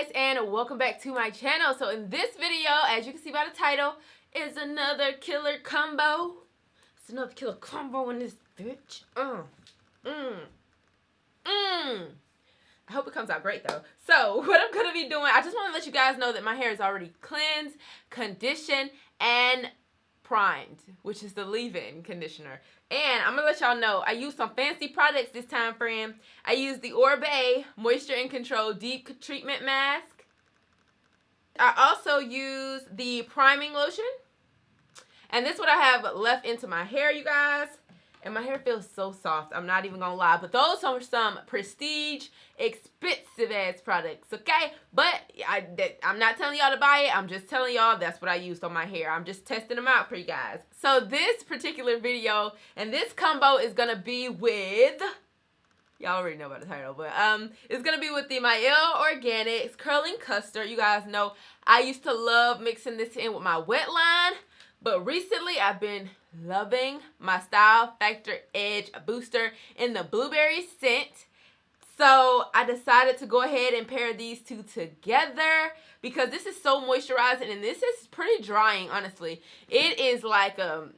guys, and welcome back to my channel. So in this video, as you can see by the title, is another killer combo. It's another killer combo in this bitch. I hope it comes out great though. So what I'm gonna be doing, I just want to let you guys know that my hair is already cleansed, conditioned, and primed, which is the leave-in conditioner. And I'm gonna let y'all know I used some fancy products this time frame. I used the Oribe Moisture and Control Deep Treatment Mask. I also used the priming lotion. And this is what I have left into my hair, you guys. And my hair feels so soft, I'm not even gonna lie. But those are some prestige, expensive ass products, okay? But I'm not telling y'all to buy it. I'm just telling y'all that's what I used on my hair. I'm just testing them out for you guys. So this particular video and this combo is gonna be with, y'all already know about the title, but it's gonna be with the Mielle Organics Curling Custard. You guys know I used to love mixing this in with my wet line. But recently, I've been loving my Style Factor Edge Booster in the blueberry scent. So I decided to go ahead and pair these two together because this is so moisturizing and this is pretty drying, honestly. It is like a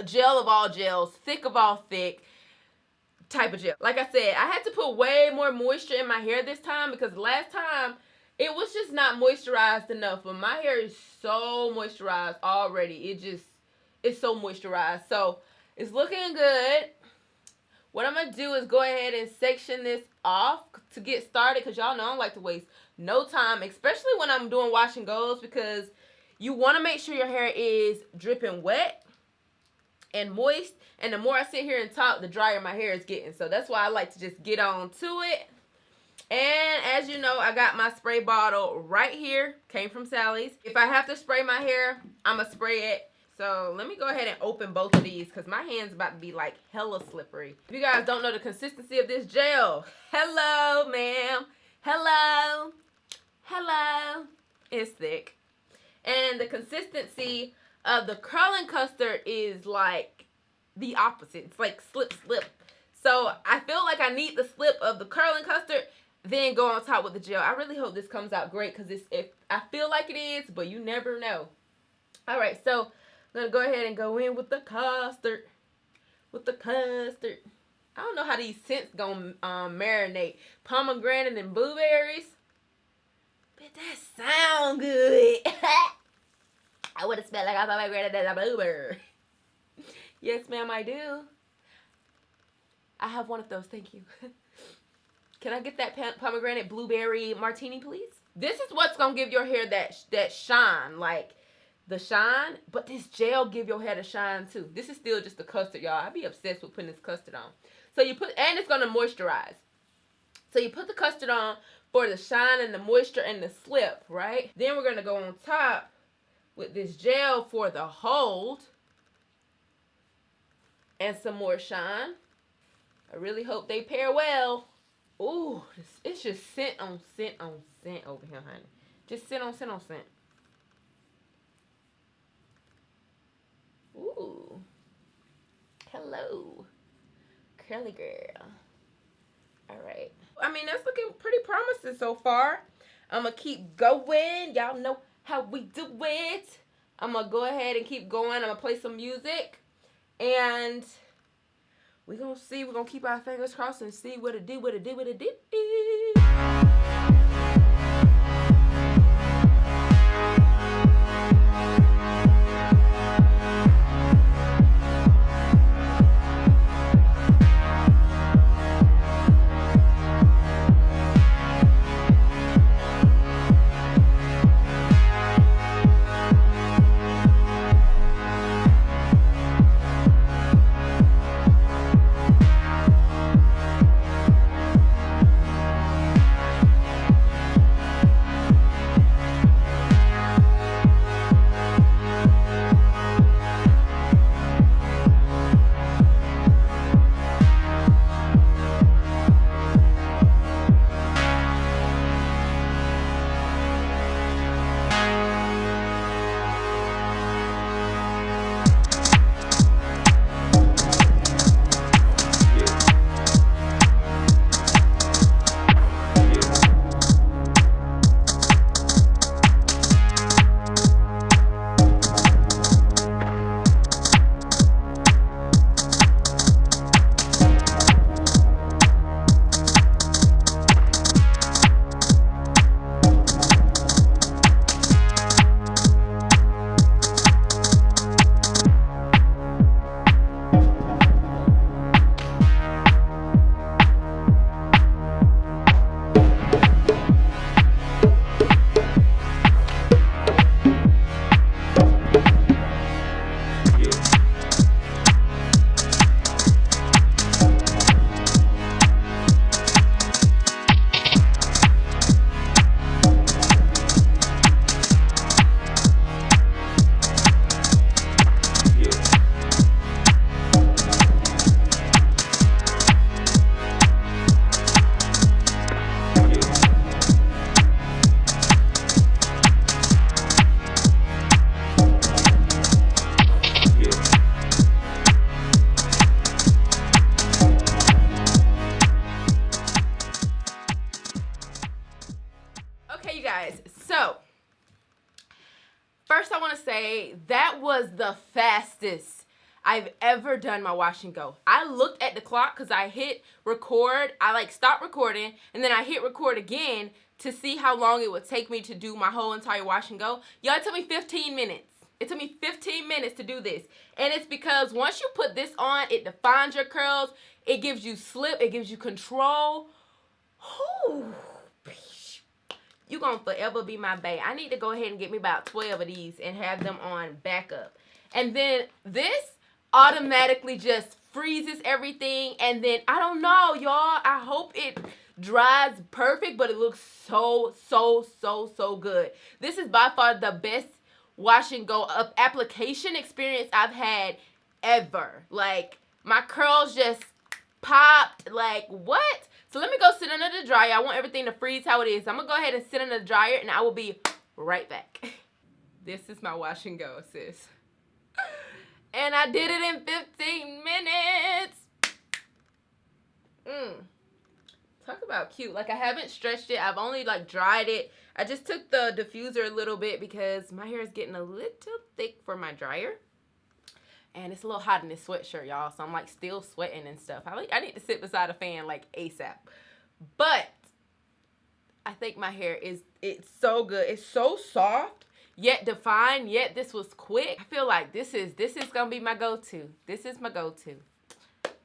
gel of all gels, thick of all thick type of gel. Like I said, I had to put way more moisture in my hair this time because last time, it was just not moisturized enough, but my hair is so moisturized already. It's so moisturized. So, it's looking good. What I'm going to do is go ahead and section this off to get started because y'all know I don't like to waste no time, especially when I'm doing wash and goes because you want to make sure your hair is dripping wet and moist. And the more I sit here and talk, the drier my hair is getting. So, that's why I like to just get on to it. And as you know, I got my spray bottle right here. Came from Sally's. If I have to spray my hair, I'm going to spray it. So let me go ahead and open both of these because my hand's about to be like hella slippery. If you guys don't know the consistency of this gel, hello, ma'am. Hello. Hello. It's thick. And the consistency of the curling custard is like the opposite. It's like slip, slip. So I feel like I need the slip of the curling custard, then go on top with the gel. I really hope this comes out great because I feel like it is, but you never know. All right, so I'm going to go ahead and go in with the custard. With the custard. I don't know how these scents going to marinate. Pomegranate and blueberries. But that sound good. I would have smelled like a pomegranate and a blueberry. Yes, ma'am, I do. I have one of those, thank you. Can I get that pomegranate blueberry martini, please? This is what's going to give your hair that shine, like the shine. But this gel give your hair the shine, too. This is still just the custard, y'all. I'd be obsessed with putting this custard on. So you put, and it's going to moisturize. So you put the custard on for the shine and the moisture and the slip, right? Then we're going to go on top with this gel for the hold. And some more shine. I really hope they pair well. Ooh, it's just scent on scent on scent over here, honey. Just scent on scent on scent. Ooh. Hello. Curly girl. Alright. I mean, that's looking pretty promising so far. I'm going to keep going. Y'all know how we do it. I'm going to go ahead and keep going. I'm going to play some music. And we're going to see. We're going to keep our fingers crossed and see what it do, what it do, what it do. okay? That was the fastest I've ever done my wash and go. I looked at the clock because I hit record. I like stopped recording and then I hit record again to see how long it would take me to do my whole entire wash and go. Y'all, it took me 15 minutes. It took me 15 minutes to do this. And it's because once you put this on, it defines your curls. It gives you slip. It gives you control. Whew. You're going to forever be my bae. I need to go ahead and get me about 12 of these and have them on backup. And then this automatically just freezes everything. And then, I don't know, y'all. I hope it dries perfect, but it looks so, so, so, so good. This is by far the best wash and go of application experience I've had ever. Like, my curls just popped. Like, what? So let me go sit under the dryer. I want everything to freeze how it is. I'm gonna go ahead and sit under the dryer and I will be right back. This is my wash and go, sis. And I did it in 15 minutes. Talk about cute. Like, I haven't stretched it. I've only like dried it. I just took the diffuser a little bit because my hair is getting a little thick for my dryer. And it's a little hot in this sweatshirt, y'all. So I'm like still sweating and stuff. I need to sit beside a fan like ASAP. But I think my hair it's so good. It's so soft, yet defined, yet this was quick. I feel like this is gonna be my go-to. This is my go-to.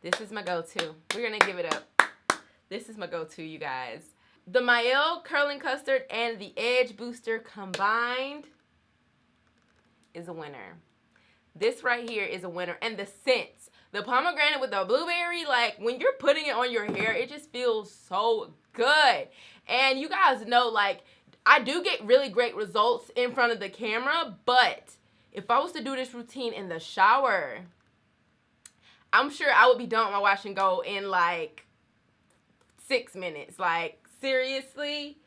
This is my go-to. We're gonna give it up. This is my go-to, you guys. The Mielle Curling Custard and the Edge Booster combined is a winner. This right here is a winner. And the scents. The pomegranate with the blueberry, like, when you're putting it on your hair, it just feels so good. And you guys know, like, I do get really great results in front of the camera, but if I was to do this routine in the shower, I'm sure I would be done with my wash and go in, like, 6 minutes. Like, seriously?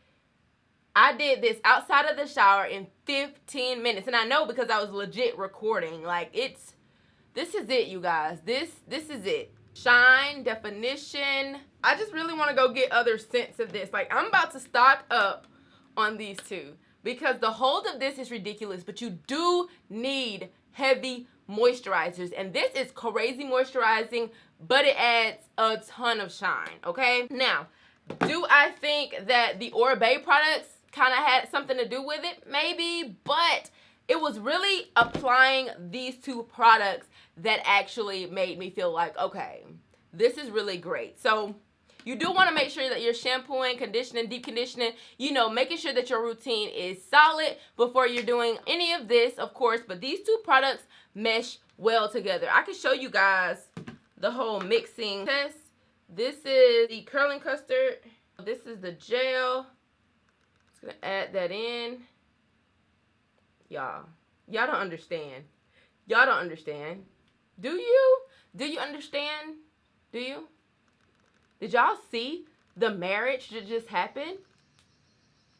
I did this outside of the shower in 15 minutes. And I know because I was legit recording. Like, this is it, you guys. This is it. Shine, definition. I just really want to go get other scents of this. Like, I'm about to stock up on these two. Because the hold of this is ridiculous. But you do need heavy moisturizers. And this is crazy moisturizing. But it adds a ton of shine. Okay? Now, do I think that the Oribe products kind of had something to do with it? Maybe, but it was really applying these two products that actually made me feel like, okay, this is really great. So you do want to make sure that you're shampooing, conditioning, deep conditioning, you know, making sure that your routine is solid before you're doing any of this, of course. But these two products mesh well together. I can show you guys the whole mixing test. This is the curling custard. This is the gel. Just gonna add that in. Y'all don't understand. Y'all don't understand. Do you? Do you understand? Do you? Did y'all see the marriage that just happened?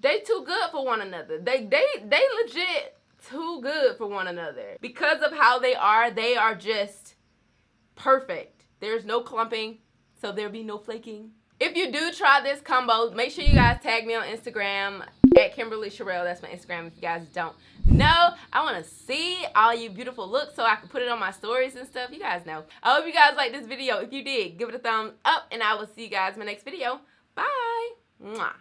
They too good for one another. They legit too good for one another. Because of how they are just perfect. There's no clumping, so there'll be no flaking. If you do try this combo, make sure you guys tag me on Instagram at Kimberly Cherrell. That's my Instagram if you guys don't know. I want to see all you beautiful looks so I can put it on my stories and stuff. You guys know. I hope you guys liked this video. If you did, give it a thumbs up, and I will see you guys in my next video. Bye. Mwah.